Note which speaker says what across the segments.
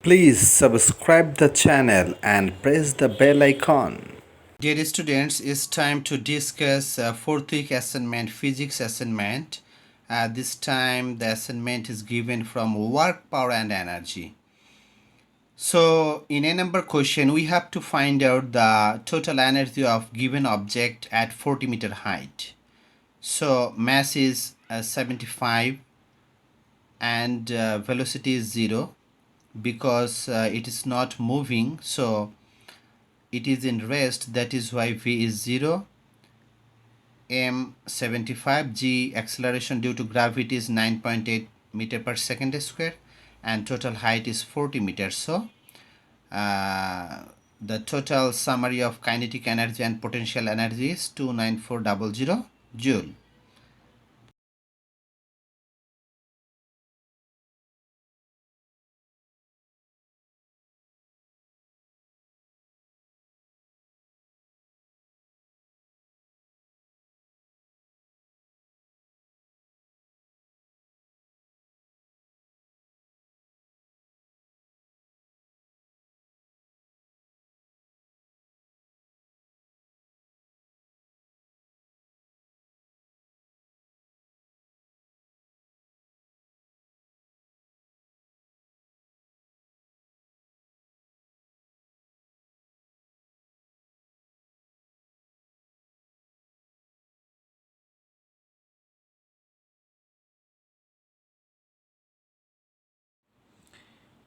Speaker 1: Please subscribe the channel and press the bell icon.
Speaker 2: Dear students, it's time to discuss fourth week assignment, physics assignment. This time the assignment is given from work, power and energy. So in a number question, we have to find out the total energy of given object at 40-meter height. So mass is 75 and velocity is 0 because it is not moving. So it is in rest, that is why v is 0. M 75, g acceleration due to gravity is 9.8 meter per second square and total height is 40 meters. So the total summary of kinetic energy and potential energy is 29400 joule.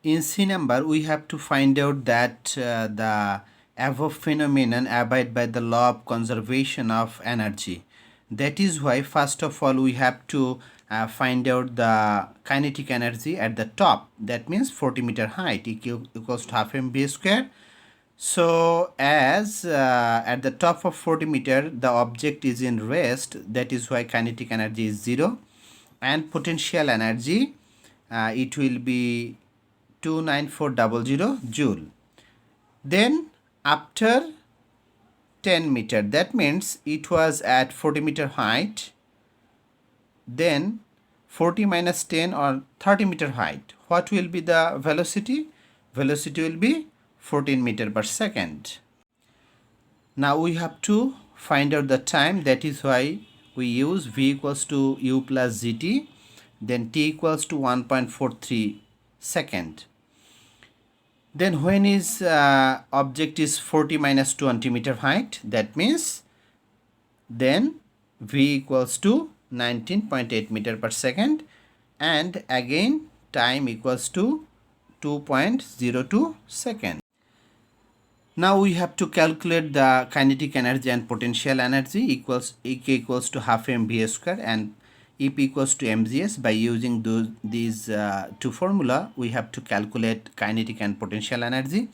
Speaker 2: In C number, we have to find out that the above phenomenon abide by the law of conservation of energy. That is why, first of all, we have to find out the kinetic energy at the top. That means 40-meter height equals to half mv square. So as at the top of 40-meter, the object is in rest. That is why kinetic energy is 0. And potential energy, it will be 29400 joule. Then after 10 meter, that means it was at 40-meter height, then 40 minus 10 or 30-meter height, what will be the velocity? Velocity will be 14 meter per second. Now we have to find out the time. That is why we use v equals to u plus gt, then t equals to 1.43 second. Then when his object is 40 minus 20 meter height, that means then v equals to 19.8 meter per second, and again time equals to 2.02 second. Now we have to calculate the kinetic energy and potential energy. ek equals to half mv square and EP equals to mgs. By using these two formula, we have to calculate kinetic and potential energy.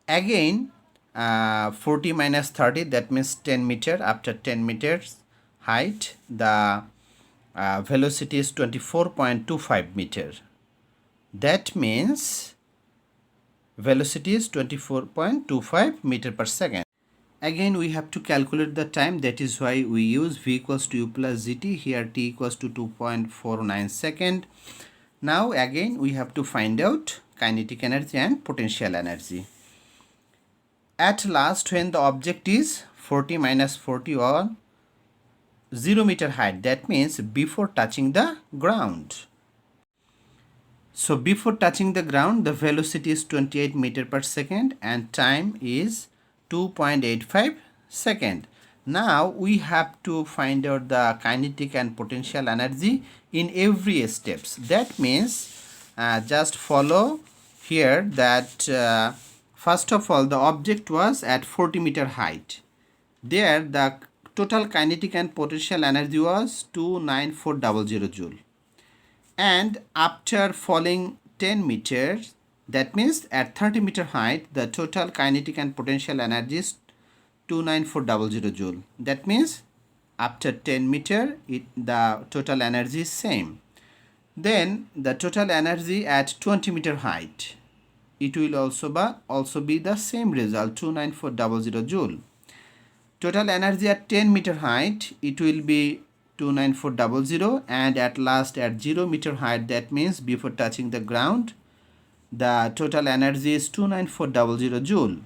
Speaker 2: Again 40 minus 30, that means 10 meter. After 10 meters height, the velocity is 24.25 meter. That means velocity is 24.25 meter per second. Again we have to calculate the time. That is why we use v equals to u plus gt. Here t equals to 2.49 second. Now again we have to find out kinetic energy and potential energy. At last, when the object is 40 minus 40 or 0 meter height, that means before touching the ground. So before touching the ground, the velocity is 28 meter per second and time is 2.85 second. Now we have to find out the kinetic and potential energy in every steps. That means just follow here that first of all, the object was at 40 meter height. There the total kinetic and potential energy was 29400 joule. And after falling 10 meters, that means at 30 meter height, the total kinetic and potential energy is 29400 joule. That means after 10 meter, the total energy is same. Then the total energy at 20 meter height, it will also be the same result, 29400 joule. Total energy at 10 meter height, it will be 29400, and at last at 0 meter height, that means before touching the ground, the total energy is 29400 joule.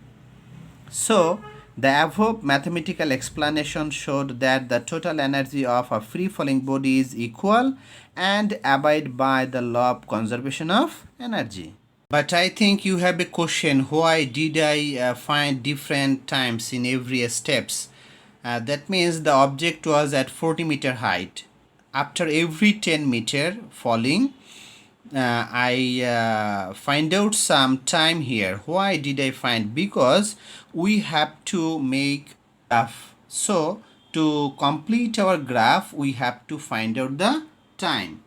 Speaker 2: So, the above mathematical explanation showed that the total energy of a free-falling body is equal and abide by the law of conservation of energy. But I think you have a question, why did I find different times in every steps? That means the object was at 40-meter height. After every 10-meter falling, I find out some time here. Why did I find? Because we have to make graph. So to complete our graph, we have to find out the time.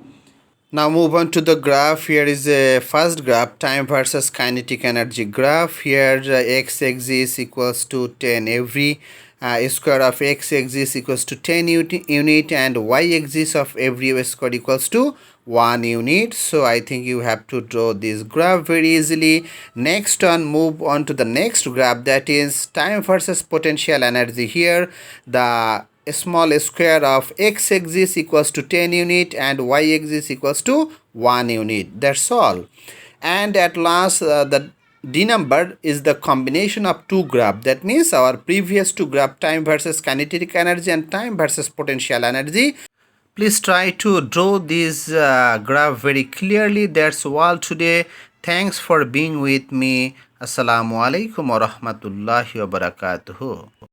Speaker 2: Now move on to the graph. Here is a first graph, time versus kinetic energy graph. Here x-axis equals to 10 every square of x-axis equals to 10 unit and y-axis of every square equals to 1 unit. So I think you have to draw this graph very easily. Next on, move on to the next graph, that is time versus potential energy. Here the small square of x-axis equals to 10 unit and y-axis equals to 1 unit. That's all. And at last the D number is the combination of two graphs. That means our previous two graph, time versus kinetic energy and time versus potential energy. Please try to draw this graph very clearly. That's all today. Thanks for being with me. Assalamu alaikum wa rahmatullahi wa barakatuhu.